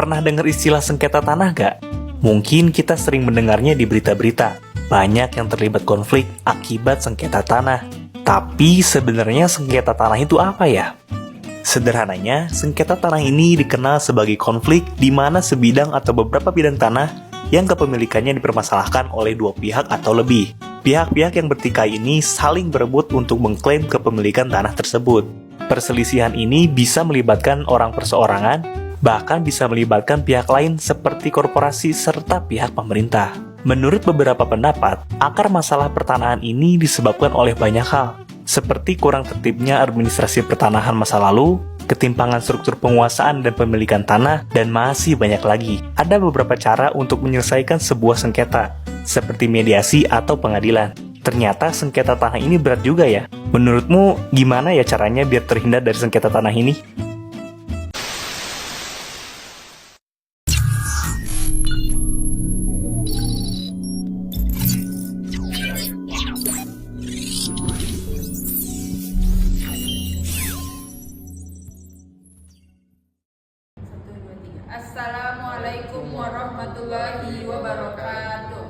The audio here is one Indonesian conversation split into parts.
Pernah dengar istilah sengketa tanah gak? Mungkin kita sering mendengarnya di berita-berita. Banyak yang terlibat konflik akibat sengketa tanah. Tapi sebenarnya sengketa tanah itu apa ya? Sederhananya, sengketa tanah ini dikenal sebagai konflik di mana sebidang atau beberapa bidang tanah yang kepemilikannya dipermasalahkan oleh dua pihak atau lebih. Pihak-pihak yang bertikai ini saling berebut untuk mengklaim kepemilikan tanah tersebut. Perselisihan ini bisa melibatkan orang perseorangan, bahkan bisa melibatkan pihak lain seperti korporasi serta pihak pemerintah. Menurut beberapa pendapat, akar masalah pertanahan ini disebabkan oleh banyak hal, seperti kurang tertibnya administrasi pertanahan masa lalu, ketimpangan struktur penguasaan dan pemilikan tanah, dan masih banyak lagi. Ada beberapa cara untuk menyelesaikan sebuah sengketa, seperti mediasi atau pengadilan. Ternyata sengketa tanah ini berat juga ya. Menurutmu, gimana ya caranya biar terhindar dari sengketa tanah ini? Assalamualaikum warahmatullahi wabarakatuh.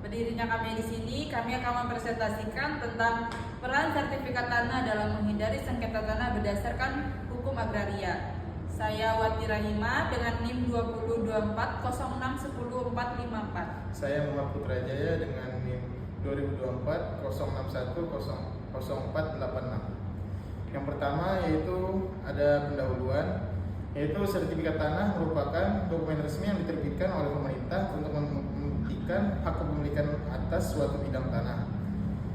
Berdirinya kami di sini, kami akan mempresentasikan tentang peran sertifikat tanah dalam menghindari sengketa tanah berdasarkan hukum agraria. Saya Wati Rahima dengan NIM 202406104454. Saya Muhammad Putrajaya dengan NIM 202406100486. Yang pertama yaitu ada pendahuluan, yaitu sertifikat tanah merupakan dokumen resmi yang diterbitkan oleh pemerintah untuk membuktikan hak kepemilikan atas suatu bidang tanah.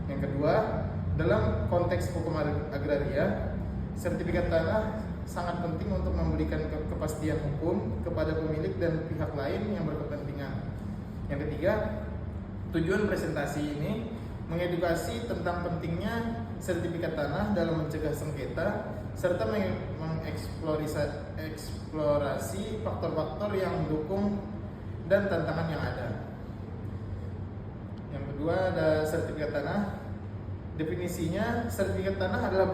Yang kedua, dalam konteks hukum agraria, sertifikat tanah sangat penting untuk memberikan kepastian hukum kepada pemilik dan pihak lain yang berkepentingan. Yang ketiga, tujuan presentasi ini mengedukasi tentang pentingnya sertifikat tanah dalam mencegah sengketa serta mengeksplorasi faktor-faktor yang mendukung dan tantangan yang ada. Yang kedua ada sertifikat tanah. Definisinya, sertifikat tanah adalah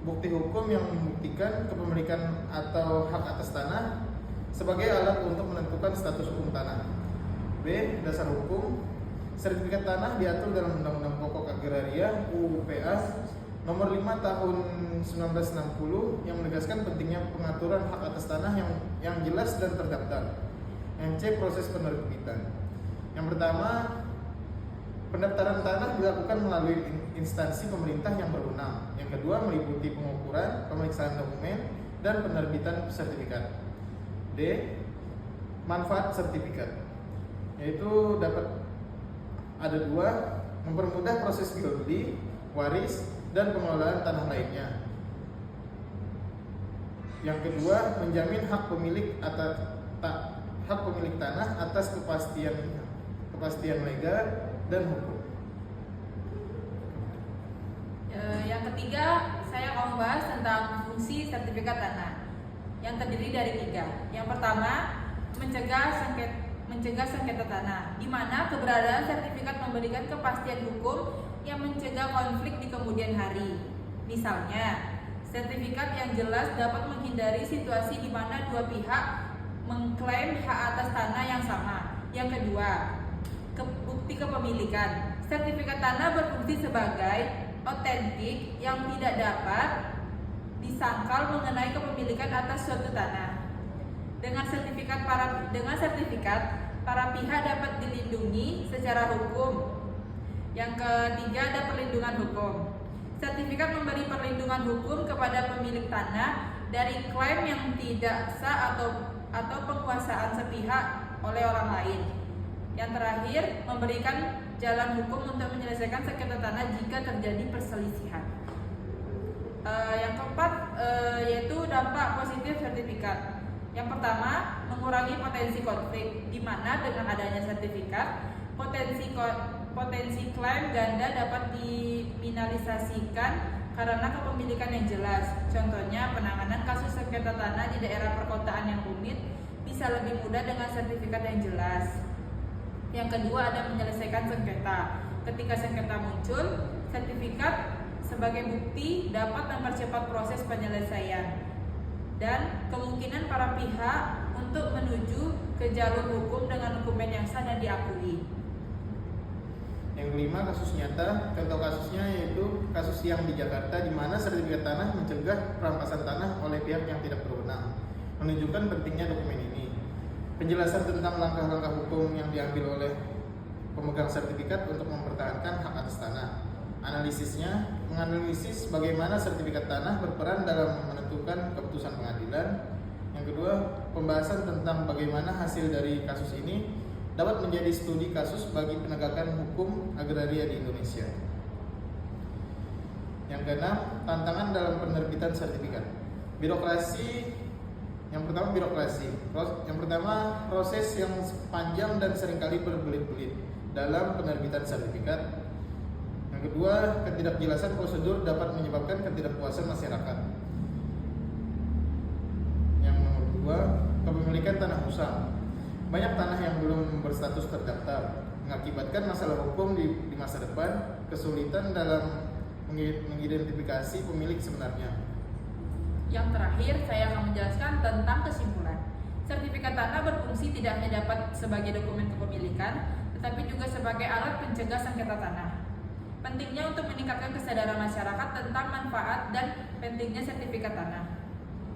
bukti hukum yang membuktikan kepemilikan atau hak atas tanah sebagai alat untuk menentukan status hukum tanah. B. Dasar hukum. Sertifikat tanah diatur dalam Undang-Undang Pokok Agraria UU PA Nomor 5 Tahun 1960 yang menegaskan pentingnya pengaturan hak atas tanah yang jelas dan terdaftar. Yang C. Proses penerbitan. Yang pertama, pendaftaran tanah dilakukan melalui instansi pemerintah yang berwenang. Yang kedua, meliputi pengukuran, pemeriksaan dokumen, dan penerbitan sertifikat. D. Manfaat sertifikat, yaitu dapat ada dua, mempermudah proses jual beli, waris, dan pengelolaan tanah lainnya. Yang kedua, menjamin hak pemilik tanah atas kepastian legal dan hukum. Yang ketiga, saya akan membahas tentang fungsi sertifikat tanah yang terdiri dari 3. Yang pertama, mencegah sengketa tanah, di mana keberadaan sertifikat memberikan kepastian hukum yang mencegah konflik di kemudian hari. Misalnya, sertifikat yang jelas dapat menghindari situasi di mana dua pihak mengklaim hak atas tanah yang sama. Yang kedua, bukti kepemilikan. Sertifikat tanah berfungsi sebagai otentik yang tidak dapat disangkal mengenai kepemilikan atas suatu tanah. Dengan sertifikat, para pihak dapat dilindungi secara hukum. Yang ketiga, ada perlindungan hukum. Sertifikat memberi perlindungan hukum kepada pemilik tanah dari klaim yang tidak sah atau penguasaan sepihak oleh orang lain. Yang terakhir, memberikan jalan hukum untuk menyelesaikan sengketa tanah jika terjadi perselisihan. Yang keempat, yaitu dampak positif sertifikat. Yang pertama, mengurangi potensi konflik, di mana dengan adanya sertifikat, potensi klaim ganda dapat diminimalisasikan karena kepemilikan yang jelas. Contohnya, penanganan kasus sengketa tanah di daerah perkotaan yang rumit bisa lebih mudah dengan sertifikat yang jelas. Yang kedua, ada menyelesaikan sengketa. Ketika sengketa muncul, sertifikat sebagai bukti dapat mempercepat proses penyelesaian. dan kemungkinan para pihak untuk menuju ke jalur hukum dengan dokumen yang sah dan diakui. Yang kelima, kasus nyata. Contoh kasusnya yaitu kasus yang di Jakarta di mana sertifikat tanah mencegah perampasan tanah oleh pihak yang tidak berwenang. Menunjukkan pentingnya dokumen ini. Penjelasan tentang langkah-langkah hukum yang diambil oleh pemegang sertifikat untuk mempertahankan hak atas tanah. Analisisnya, menganalisis bagaimana sertifikat tanah berperan dalam menentukan keputusan pengadilan. Yang kedua, pembahasan tentang bagaimana hasil dari kasus ini dapat menjadi studi kasus bagi penegakan hukum agraria di Indonesia. Yang keenam, tantangan dalam penerbitan sertifikat. Birokrasi. Yang pertama, birokrasi. Yang pertama, proses yang panjang dan seringkali berbelit-belit dalam penerbitan sertifikat. Yang kedua, ketidakjelasan prosedur dapat menyebabkan ketidakpuasan masyarakat. Yang nomor dua, kepemilikan tanah usang. Banyak tanah yang belum berstatus terdaftar, mengakibatkan masalah hukum di masa depan, kesulitan dalam mengidentifikasi pemilik sebenarnya. Yang terakhir, saya akan menjelaskan tentang kesimpulan. Sertifikat tanah berfungsi tidak hanya dapat sebagai dokumen kepemilikan, tetapi juga sebagai alat pencegah sengketa tanah. Pentingnya untuk meningkatkan kesadaran masyarakat tentang manfaat dan pentingnya sertifikat tanah.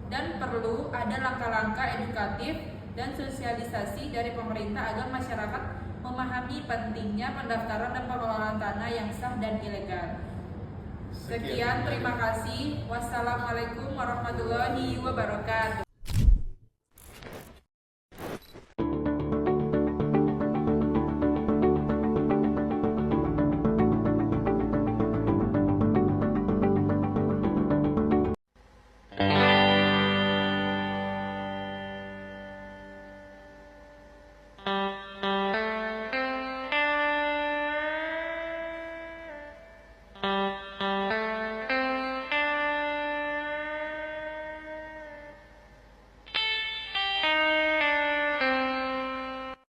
Dan perlu ada langkah-langkah edukatif dan sosialisasi dari pemerintah agar masyarakat memahami pentingnya pendaftaran dan pengelolaan tanah yang sah dan ilegal. Sekian, terima kasih. Wassalamualaikum warahmatullahi wabarakatuh.